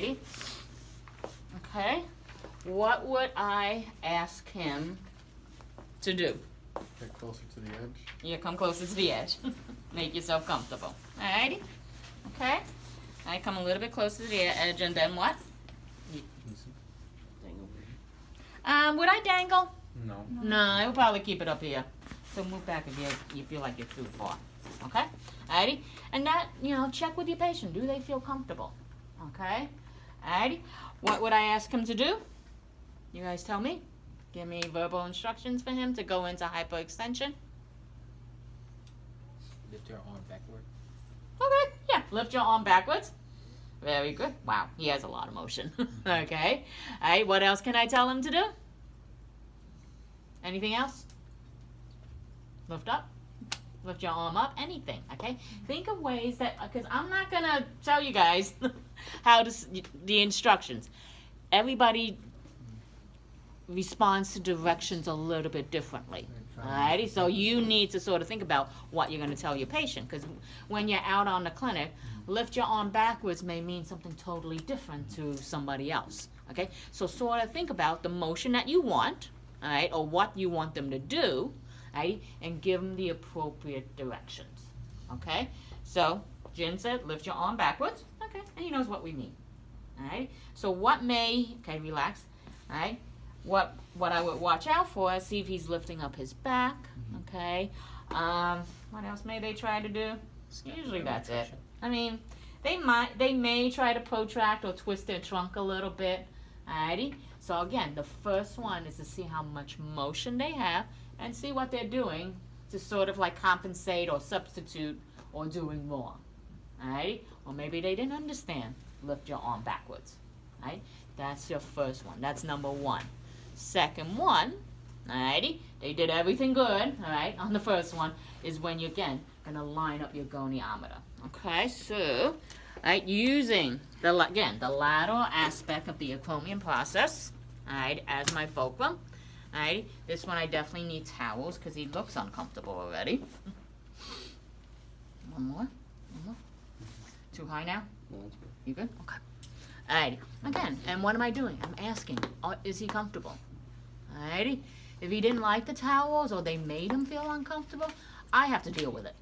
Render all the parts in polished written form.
Alrighty. Okay. What would I ask him to do? Get closer to the edge. You come closer to the edge. Make yourself comfortable. Alrighty. Okay. I come a little bit closer to the edge, and then what? Would I dangle? No. No, I would probably keep it up here. So move back if you feel like you're too far. Okay? Alrighty? And that, check with your patient. Do they feel comfortable? Okay? Alrighty? What would I ask him to do? You guys tell me. Give me verbal instructions for him to go into hyperextension. Lift your arm backward. Okay, yeah. Lift your arm backwards. Very good. Wow, he has a lot of motion. Okay. Alright, what else can I tell him to do? Anything else? Lift up. Lift your arm up. Anything, okay? Think of ways that, because I'm not going to tell you guys how to, the instructions. Everybody responds to directions a little bit differently. Alrighty, so you need to sort of think about what you're going to tell your patient, because when you're out on the clinic, lift your arm backwards may mean something totally different to somebody else. Okay, so sort of think about the motion that you want, all right, or what you want them to do, right, and give them the appropriate directions. Okay, so Jen said lift your arm backwards. Okay, and he knows what we mean. All right, so what may, okay, relax. All right. What I would watch out for is see if he's lifting up his back, okay? What else may they try to do? Usually that's it. I mean, they may try to protract or twist their trunk a little bit, alrighty? So again, the first one is to see how much motion they have and see what they're doing to sort of like compensate or substitute or doing more, alrighty? Or maybe they didn't understand. Lift your arm backwards, right? That's your first one. That's number one. Second one, alrighty, they did everything good, alright, on the first one, is when you're, again, going to line up your goniometer. Okay, so, alright, using, the lateral aspect of the acromion process, alright, as my fulcrum, alright, this one I definitely need towels, because he looks uncomfortable already. One more. Too high now? No, that's good. You good? Okay. Alrighty, again, and what am I doing? I'm asking, is he comfortable? Alrighty, if he didn't like the towels or they made him feel uncomfortable, I have to deal with it.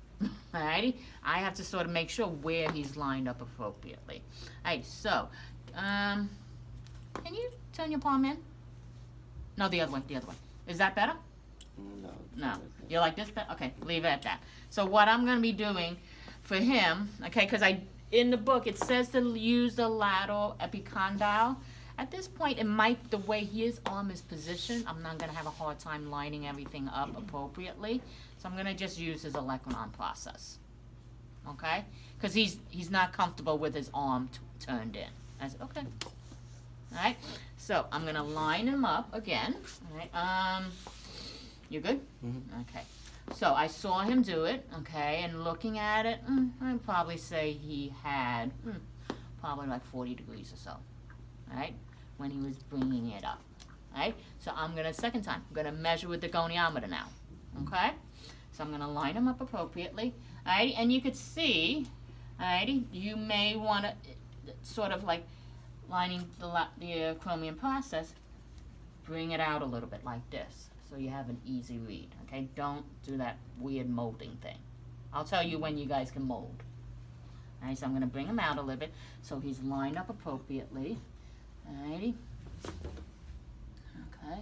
Alrighty, I have to sort of make sure where he's lined up appropriately. Alright, so, can you turn your palm in? No, the other way. Is that better? No. No. You like this? Okay, leave it at that. So what I'm going to be doing for him, okay, because in the book, it says to use the lateral epicondyle. At this point, the way his arm is positioned, I'm not going to have a hard time lining everything up appropriately. So I'm going to just use his olecranon process. Okay? Because he's not comfortable with his arm turned in. I said, okay. All right? So I'm going to line him up again. All right? You good? Mm-hmm. Okay. So I saw him do it, okay, and looking at it, I'd probably say he had probably like 40 degrees or so, all right, when he was bringing it up, all right? So I'm going to, second time, I'm going to measure with the goniometer now, okay? So I'm going to line him up appropriately, all right? And you could see, all right, you may want to sort of like lining the acromion process, bring it out a little bit like this. So you have an easy read, okay? Don't do that weird molding thing. I'll tell you when you guys can mold. All right, so I'm going to bring him out a little bit so he's lined up appropriately. All righty. Okay.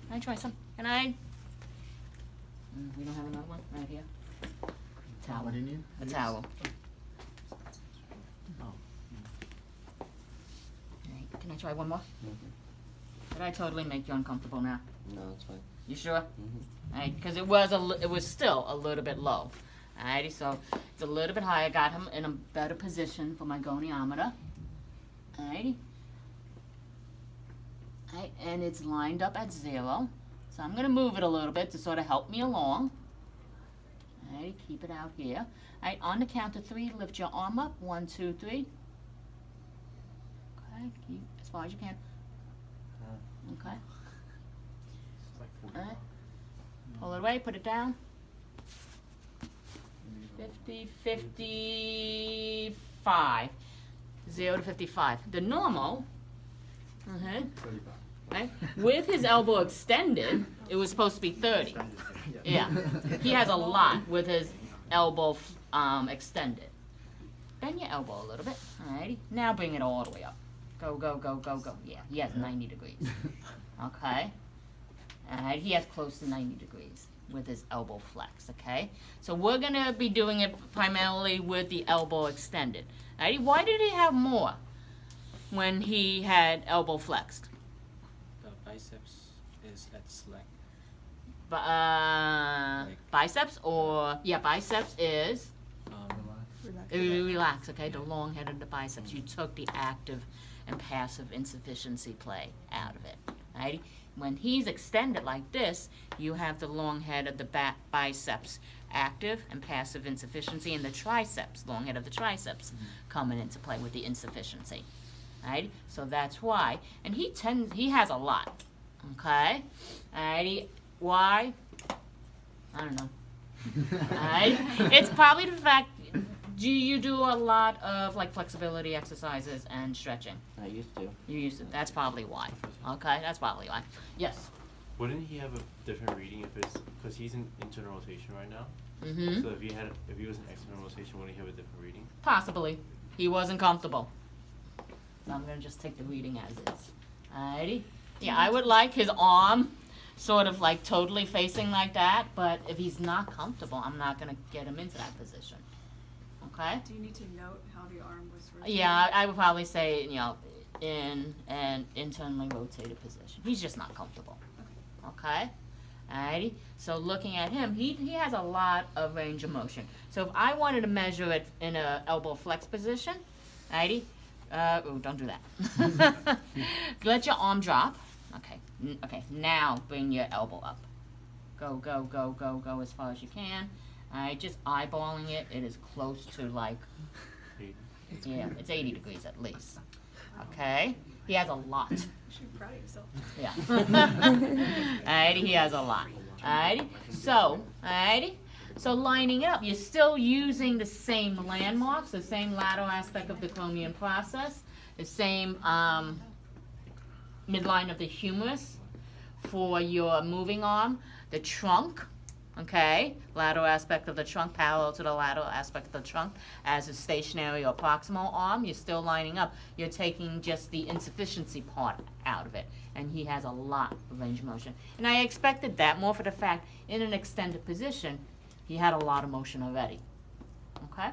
Can I try some? Can I? We don't have another one right here. Towel. What do you need? A towel. Can I try one more? Mm-hmm. Did I totally make you uncomfortable now? No, it's fine. You sure? Mm-hmm. Alright, because it was still a little bit low. Alrighty, so it's a little bit high. I got him in a better position for my goniometer. Alrighty. Alright, and it's lined up at 0. So I'm going to move it a little bit to sort of help me along. Alright, keep it out here. Alright, on the count of 3, lift your arm up. 1, 2, 3. Okay, keep as far as you can. Okay. Alright. Pull it away, put it down. 50. 55. 0 to 55. The normal, right? With his elbow extended, it was supposed to be 30. Yeah, he has a lot with his elbow extended. Bend your elbow a little bit. Alrighty. Now bring it all the way up. Go, go, go, go, go. Yeah, he has 90 degrees. Okay. Alright, he has close to 90 degrees with his elbow flex. Okay. So we're gonna be doing it primarily with the elbow extended. Alrighty. Why did he have more when he had elbow flexed? The biceps is at slack. Biceps or biceps is Relax. relax. Okay, the long head of the biceps. You took the active and passive insufficiency play out of it. Alrighty. When he's extended like this, you have the long head of the biceps active and passive insufficiency, and the triceps, long head of the triceps, coming into play with the insufficiency. Alrighty. So that's why, and he has a lot. Okay. Alrighty. Why? I don't know. Alright? It's probably the fact, do you do a lot of like flexibility exercises and stretching? I used to. You used to. That's probably why. Okay, that's probably why. Yes. Wouldn't he have a different reading if it's because he's in internal rotation right now? Mm-hmm. So if he was in external rotation, wouldn't he have a different reading? Possibly. He wasn't comfortable. So I'm gonna just take the reading as is. Alrighty. Yeah, I would like his arm sort of like totally facing like that, but if he's not comfortable, I'm not gonna get him into that position. Okay? Do you need to note how the arm was rotated? Yeah, I would probably say, in an internally rotated position. He's just not comfortable. Okay? Alrighty? So looking at him, he has a lot of range of motion. So if I wanted to measure it in a elbow flex position, alrighty? Don't do that. Let your arm drop. Okay. Okay, now bring your elbow up. Go, go, go, go, go as far as you can. Alright, just eyeballing it. It is close to like, yeah, it's 80 degrees at least. Okay? He has a lot. You should be proud of yourself. Yeah. Alrighty, he has a lot. Alrighty? So lining up, you're still using the same landmarks, the same lateral aspect of the chromium process, the same midline of the humerus for your moving arm, the trunk, okay, lateral aspect of the trunk parallel to the lateral aspect of the trunk as a stationary or proximal arm. You're still lining up. You're taking just the insufficiency part out of it, and he has a lot of range of motion. And I expected that more for the fact in an extended position he had a lot of motion already. Okay?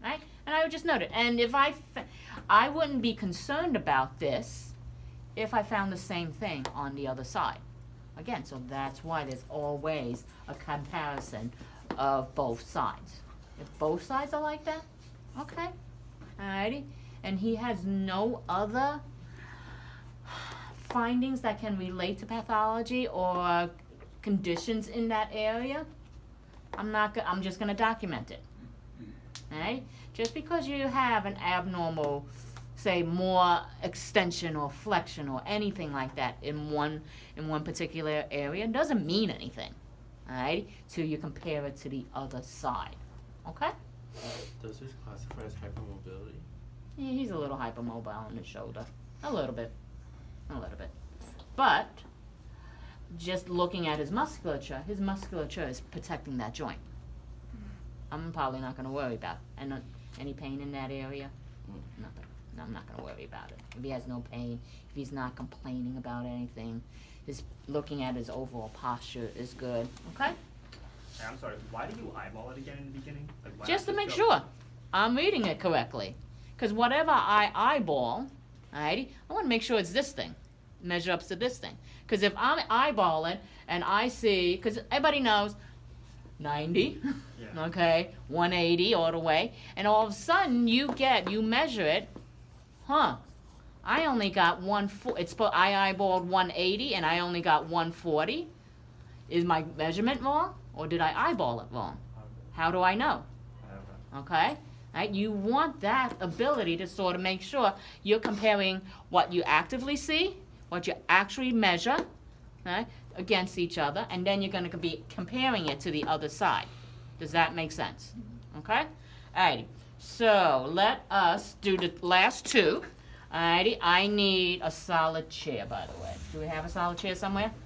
Right? And I would just note it. And if I wouldn't be concerned about this if I found the same thing on the other side. Again, so that's why there's always a comparison of both sides. If both sides are like that, okay, alrighty. And he has no other findings that can relate to pathology or conditions in that area, I'm just gonna document it. Alright? Just because you have an abnormal, say, more extension or flexion or anything like that in one particular area doesn't mean anything. Alright? Till you compare it to the other side. Okay? Does this classify as hypermobility? Yeah, he's a little hypermobile on his shoulder. A little bit. But just looking at his musculature is protecting that joint. I'm probably not going to worry about it. And any pain in that area? Nothing. No, I'm not going to worry about it. If he has no pain, if he's not complaining about anything, looking at his overall posture is good. Okay? Hey, I'm sorry, why did you eyeball it again in the beginning? Like, why Just to not make go- sure I'm reading it correctly. Because whatever I eyeball, alrighty, I want to make sure it's this thing. Measure up to this thing. Because if I'm eyeballing and I see, because everybody knows 90, Yeah. okay, 180 all the way, and all of a sudden you measure it, I only got I eyeballed 180 and I only got 140. Is my measurement wrong, or did I eyeball it wrong? How do I know? I don't know. Okay? Right? You want that ability to sort of make sure you're comparing what you actively see, what you actually measure, right, against each other, and then you're going to be comparing it to the other side. Does that make sense? Okay? Alrighty. So let us do the last two. Alrighty. I need a solid chair, by the way. Do we have a solid chair somewhere?